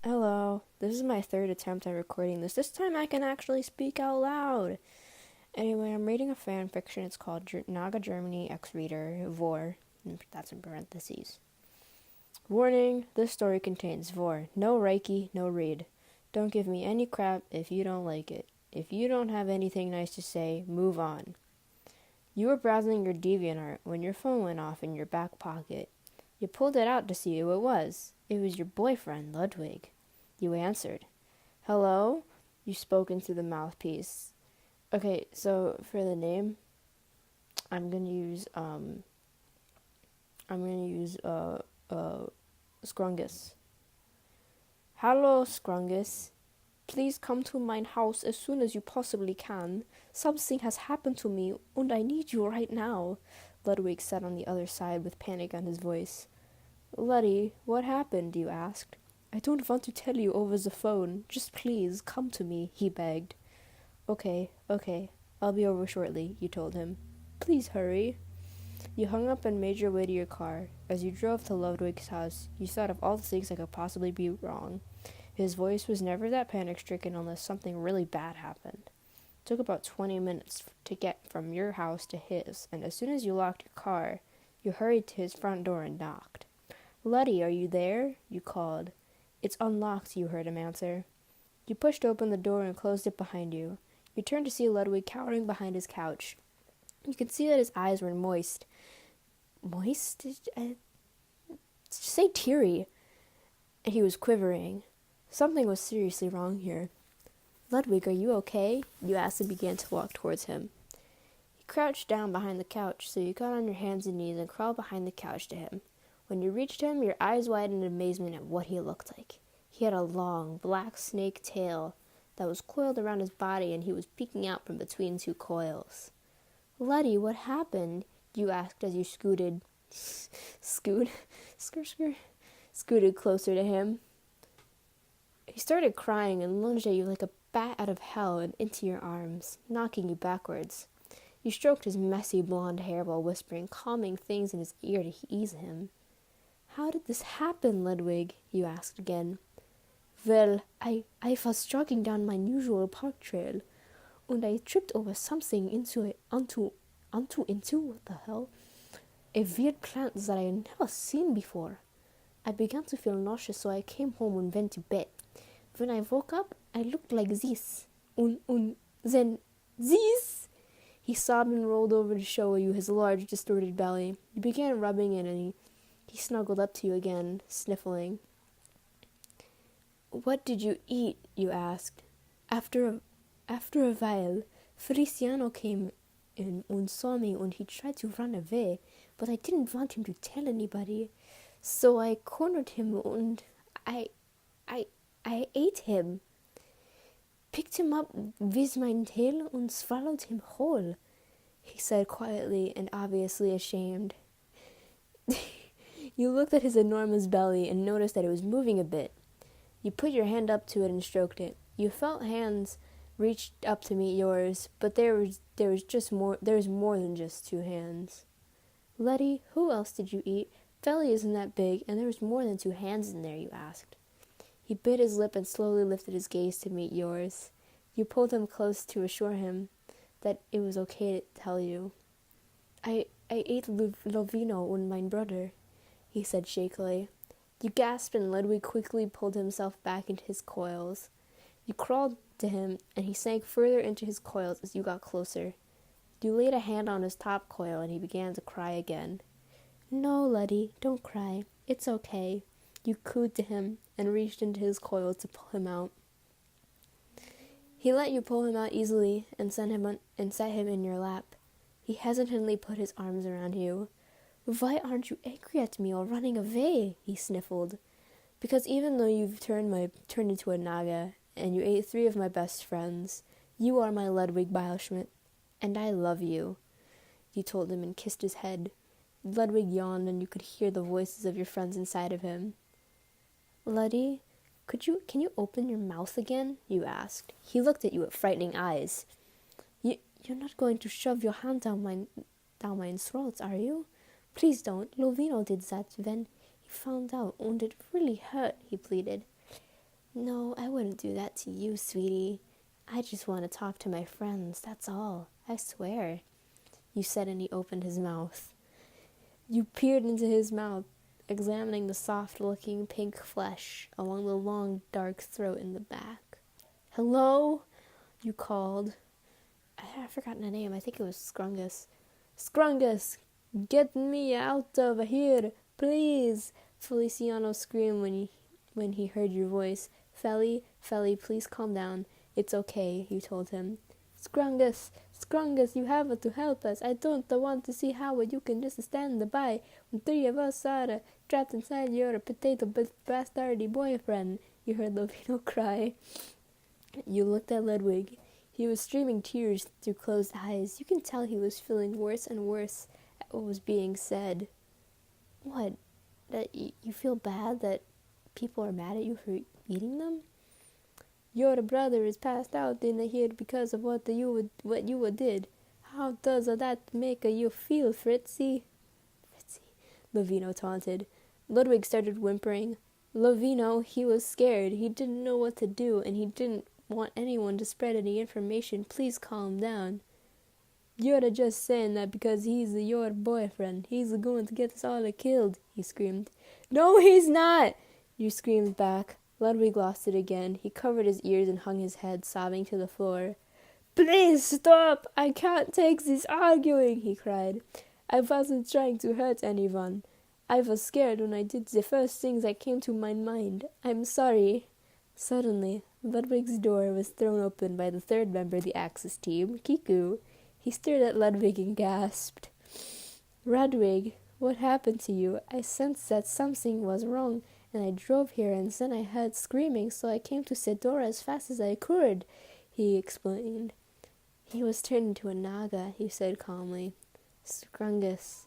Hello, this is my third attempt at recording this. This time I can actually speak out loud. Anyway, I'm reading a fan fiction. It's called Naga Germany X Reader Vore. That's in parentheses. Warning, this story contains vore. No Reiki, no read. Don't give me any crap if you don't like it. If you don't have anything nice to say, move on. You were browsing your DeviantArt when your phone went off in your back pocket. You pulled it out to see who it was. It was your boyfriend, Ludwig. You answered. Hello? You spoke into the mouthpiece. Okay, so for the name, I'm gonna use Scrungus. Hallo, Scrungus. Please come to my house as soon as you possibly can. Something has happened to me, and I need you right now. Ludwig sat on the other side with panic on his voice. Luddy, what happened? You asked. I don't want to tell you over the phone. Just please, come to me, he begged. Okay, I'll be over shortly, you told him. Please hurry. You hung up and made your way to your car. As you drove to Ludwig's house, you thought of all the things that could possibly be wrong. His voice was never that panic-stricken unless something really bad happened. It took about 20 minutes to get from your house to his, and as soon as you locked your car, you hurried to his front door and knocked. Luddy, are you there? You called. It's unlocked, you heard him answer. You pushed open the door and closed it behind you. You turned to see Ludwig cowering behind his couch. You could see that his eyes were moist. Moist? Say teary. And he was quivering. Something was seriously wrong here. Ludwig, are you okay? You asked and began to walk towards him. He crouched down behind the couch, so you got on your hands and knees and crawled behind the couch to him. When you reached him, your eyes widened in amazement at what he looked like. He had a long, black snake tail that was coiled around his body, and he was peeking out from between two coils. Luddy, what happened? You asked as you scooted closer to him. He started crying and lunged at you like a bat out of hell and into your arms, knocking you backwards. You stroked his messy blonde hair while whispering calming things in his ear to ease him. How did this happen, Ludwig? You asked again. Well, I was jogging down my usual park trail, and I tripped over something onto what the hell? A weird plant that I had never seen before. I began to feel nauseous, so I came home and went to bed. When I woke up, I looked like this. And then this. He sobbed and rolled over to show you his large, distorted belly. You began rubbing it, and he snuggled up to you again, sniffling. What did you eat? You asked. After a while, Feliciano came in and saw me, and he tried to run away, but I didn't want him to tell anybody, so I cornered him and I ate him. Picked him up with my tail and swallowed him whole, he said quietly and obviously ashamed. You looked at his enormous belly and noticed that it was moving a bit. You put your hand up to it and stroked it. You felt hands reached up to meet yours, but there was more than just two hands. Letty, who else did you eat? Belly isn't that big, and there was more than two hands in there, you asked. He bit his lip and slowly lifted his gaze to meet yours. You pulled him close to assure him that it was okay to tell you. I ate Lovino and my brother, he said shakily. You gasped, and Ludwig quickly pulled himself back into his coils. You crawled to him, and he sank further into his coils as you got closer. You laid a hand on his top coil, and he began to cry again. No, Luddy, don't cry. It's okay. You cooed to him and reached into his coils to pull him out. He let you pull him out easily and set him in your lap. He hesitantly put his arms around you. Why aren't you angry at me or running away? He sniffled. Because even though you've turned into a naga and you ate 3 of my best friends, you are my Ludwig Beilschmidt, and I love you, you told him and kissed his head. Ludwig yawned, and you could hear the voices of your friends inside of him. Luddy, can you open your mouth again? You asked. He looked at you with frightening eyes. You're not going to shove your hand down my throat, are you? Please don't. Lovino did that when he found out, and it really hurt, he pleaded. No, I wouldn't do that to you, sweetie. I just want to talk to my friends, that's all. I swear, you said, and he opened his mouth. You peered into his mouth, examining the soft-looking pink flesh along the long, dark throat in the back. Hello? You called. I've forgotten the name. I think it was Scrungus. Scrungus! Get me out of here, please! Feliciano screamed when he heard your voice. Felly, please calm down. It's okay, you told him. Scrungus, you have to help us. I don't want to see how you can just stand by when three of us are trapped inside your potato bastardy boyfriend, you heard Lovino cry. You looked at Ludwig. He was streaming tears through closed eyes. You can tell he was feeling worse and worse at what was being said. What? That you feel bad that people are mad at you for eating them? Your brother is passed out in here because of what you did. How does that make you feel, Fritzy? Fritzy, Lovino taunted. Ludwig started whimpering. Lovino, he was scared. He didn't know what to do, and he didn't want anyone to spread any information. Please calm down. You're just saying that because he's your boyfriend. He's going to get us all killed, he screamed. No, he's not, you screamed back. Ludwig lost it again. He covered his ears and hung his head, sobbing to the floor. Please stop! I can't take this arguing, he cried. I wasn't trying to hurt anyone. I was scared when I did the first things that came to my mind. I'm sorry. Suddenly, Ludwig's door was thrown open by the third member of the Axis team, Kiku. He stared at Ludwig and gasped. Ludwig, what happened to you? I sensed that something was wrong, and I drove here, and then I heard screaming, so I came to Sedora as fast as I could, he explained. He was turned into a naga, he said calmly. Scrungus.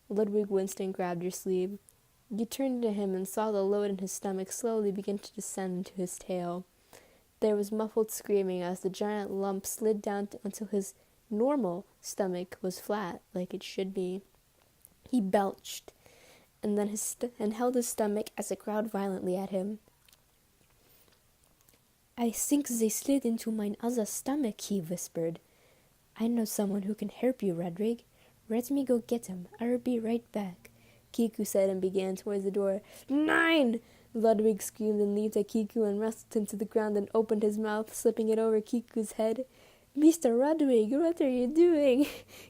Ludwig winced and grabbed your sleeve. You turned to him and saw the load in his stomach slowly begin to descend into his tail. There was muffled screaming as the giant lump slid down until his normal stomach was flat, like it should be. He belched, and then held his stomach as it growled violently at him. I think they slid into mine other stomach, he whispered. I know someone who can help you, Rodrigue. Let me go get him. I'll be right back, Kiku said and began towards the door. 9! Ludwig screamed and leaped at Kiku and wrestled him to the ground and opened his mouth, slipping it over Kiku's head. Mr. Ludwig, what are you doing?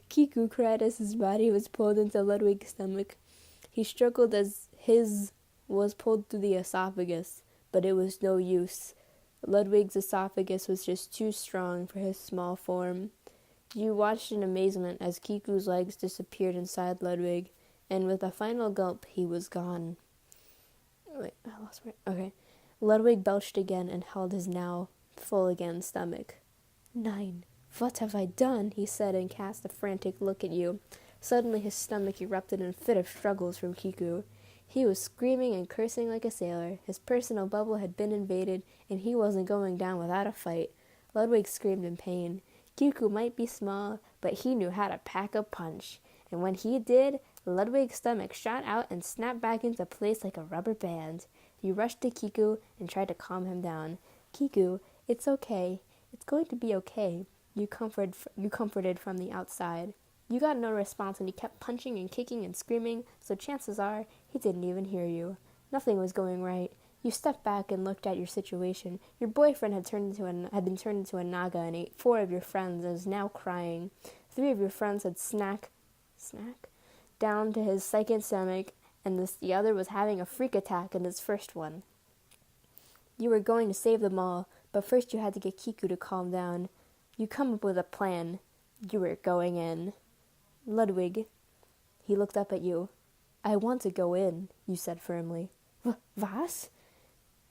Kiku cried as his body was pulled into Ludwig's stomach. He struggled as his was pulled through the esophagus, but it was no use. Ludwig's esophagus was just too strong for his small form. You watched in amazement as Kiku's legs disappeared inside Ludwig, and with a final gulp, he was gone. Wait, I lost my... Okay. Ludwig belched again and held his now full again stomach. 9. What have I done? He said and cast a frantic look at you. Suddenly his stomach erupted in a fit of struggles from Kiku. He was screaming and cursing like a sailor. His personal bubble had been invaded, and he wasn't going down without a fight. Ludwig screamed in pain. Kiku might be small, but he knew how to pack a punch. And when he did, Ludwig's stomach shot out and snapped back into place like a rubber band. You rushed to Kiku and tried to calm him down. Kiku, it's okay. It's going to be okay. You comforted from the outside. You got no response and he kept punching and kicking and screaming, so chances are he didn't even hear you. Nothing was going right. You stepped back and looked at your situation. Your boyfriend had been turned into a naga and ate 4 of your friends and was now crying. 3 of your friends had snack down to his second stomach, and the other was having a freak attack in his first one. You were going to save them all, but first you had to get Kiku to calm down. You come up with a plan. You were going in. Ludwig. He looked up at you. I want to go in, you said firmly. Was?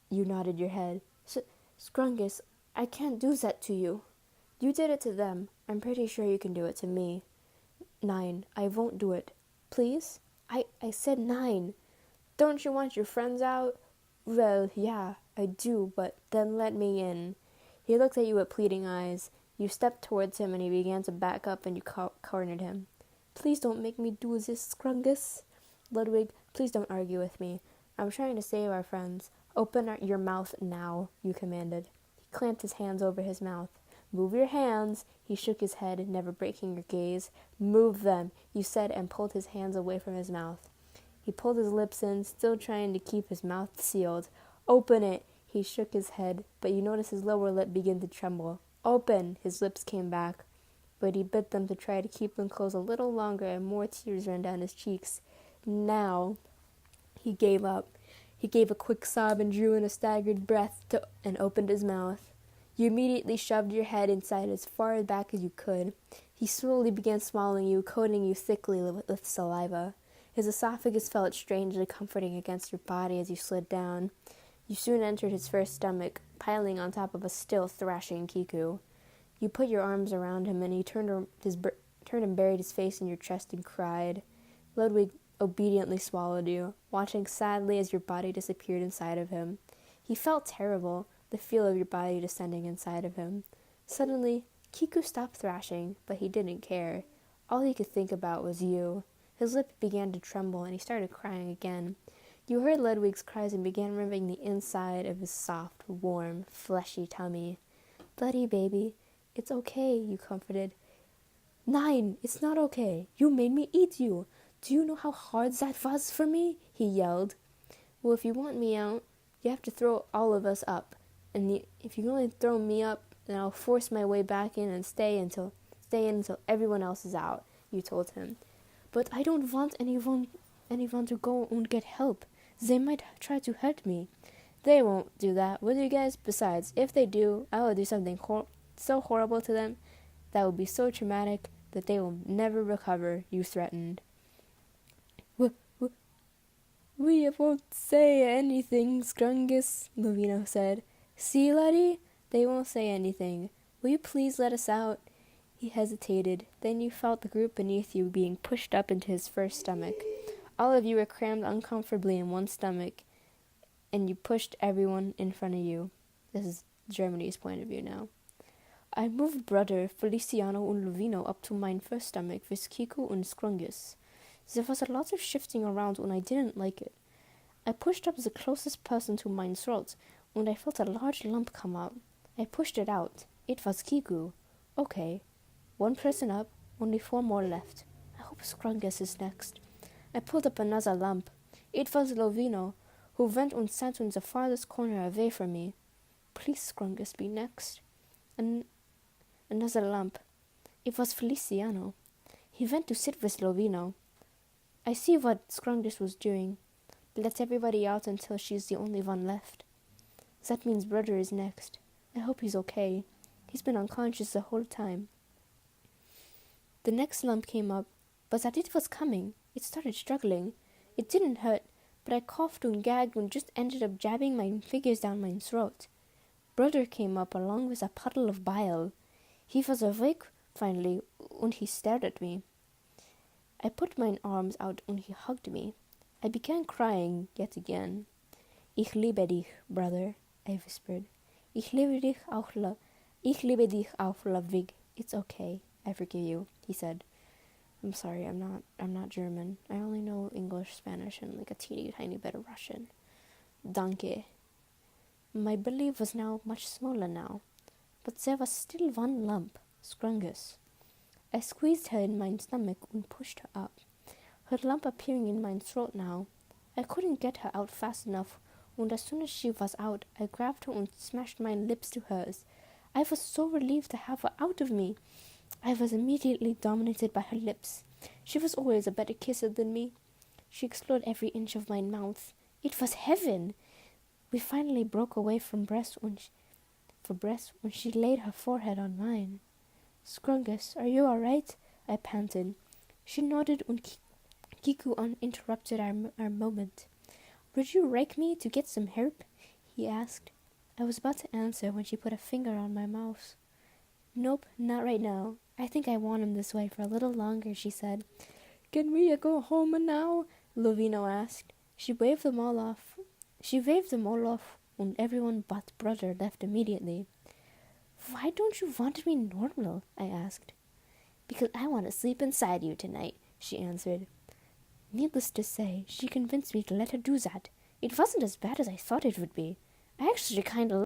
You nodded your head. Scrungus, I can't do that to you. You did it to them. I'm pretty sure you can do it to me. 9. I won't do it. Please? I said 9. Don't you want your friends out? Well, yeah, I do, but then let me in. He looked at you with pleading eyes. You stepped towards him and he began to back up and you cornered him. Please don't make me do this, Scrungus. Ludwig, please don't argue with me. I'm trying to save our friends. Open your mouth now, you commanded. He clamped his hands over his mouth. Move your hands. He shook his head, never breaking your gaze. Move them, you said, and pulled his hands away from his mouth. He pulled his lips in, still trying to keep his mouth sealed. Open it. He shook his head, but you noticed his lower lip begin to tremble. Open. His lips came back, but he bit them to try to keep them closed a little longer, and more tears ran down his cheeks. Now he gave up. He gave a quick sob and drew in a staggered breath and opened his mouth. You immediately shoved your head inside as far back as you could. He slowly began swallowing you, coating you thickly with saliva. His esophagus felt strangely comforting against your body as you slid down. You soon entered his first stomach, piling on top of a still thrashing Kiku. You put your arms around him, and he turned and buried his face in your chest and cried. Ludwig obediently swallowed you, watching sadly as your body disappeared inside of him. He felt terrible, the feel of your body descending inside of him. Suddenly, Kiku stopped thrashing, but he didn't care. All he could think about was you. His lip began to tremble, and he started crying again. You heard Ludwig's cries and began rubbing the inside of his soft, warm, fleshy tummy. Bloody baby, it's okay, you comforted. Nein, it's not okay. You made me eat you. Do you know how hard that was for me? He yelled. Well, if you want me out, you have to throw all of us up. And if you can only throw me up, then I'll force my way back in and stay in until everyone else is out, you told him. But I don't want anyone to go and get help. They might try to hurt me. They won't do that, will you guys? Besides, if they do, I will do something so horrible to them that will be so traumatic that they will never recover, you threatened. We won't say anything, Scrungus, Lovino said. See, laddie? They won't say anything. Will you please let us out? He hesitated. Then you felt the group beneath you being pushed up into his first stomach. All of you were crammed uncomfortably in one stomach, and you pushed everyone in front of you. This is Germany's point of view now. I moved brother Feliciano und Lovino up to mine first stomach with Kiku und Scrungus. There was a lot of shifting around and I didn't like it. I pushed up the closest person to mine throat, and I felt a large lump come out. I pushed it out. It was Kiku. Okay. One person up, only 4 more left. I hope Scrungus is next. I pulled up another lump. It was Lovino, who went and sat in the farthest corner away from me. Please, Scrungus, be next. Another lump. It was Feliciano. He went to sit with Lovino. I see what Scrungus was doing. Let everybody out until she's the only one left. That means brother is next. I hope he's okay. He's been unconscious the whole time. The next lump came up, but as it was coming, it started struggling. It didn't hurt, but I coughed and gagged and just ended up jabbing my fingers down my throat. Brother came up along with a puddle of bile. He was awake, finally, and he stared at me. I put my arms out and he hugged me. I began crying yet again. Ich liebe dich, brother, I whispered. Ich liebe dich auch, Ludwig. It's okay. I forgive you, he said. I'm sorry, I'm not German. I only know English, Spanish, and like a teeny tiny bit of Russian. Danke. My belly was now much smaller now, but there was still one lump, Scrungus. I squeezed her in my stomach and pushed her up, her lump appearing in my throat now. I couldn't get her out fast enough, and as soon as she was out, I grabbed her and smashed my lips to hers. I was so relieved to have her out of me. I was immediately dominated by her lips. She was always a better kisser than me. She explored every inch of my mouth. It was heaven. We finally broke away from breast when she laid her forehead on mine. Scrungus, are you all right? I panted. She nodded and Kiku uninterrupted our moment. Would you rake me to get some help? He asked. I was about to answer when she put a finger on my mouth. Nope, not right now. I think I want him this way for a little longer, she said. Can we go home now? Lovino asked. She waved them all off, and everyone but brother left immediately. Why don't you want to be normal? I asked. Because I want to sleep inside you tonight, she answered. Needless to say, she convinced me to let her do that. It wasn't as bad as I thought it would be. I actually kinda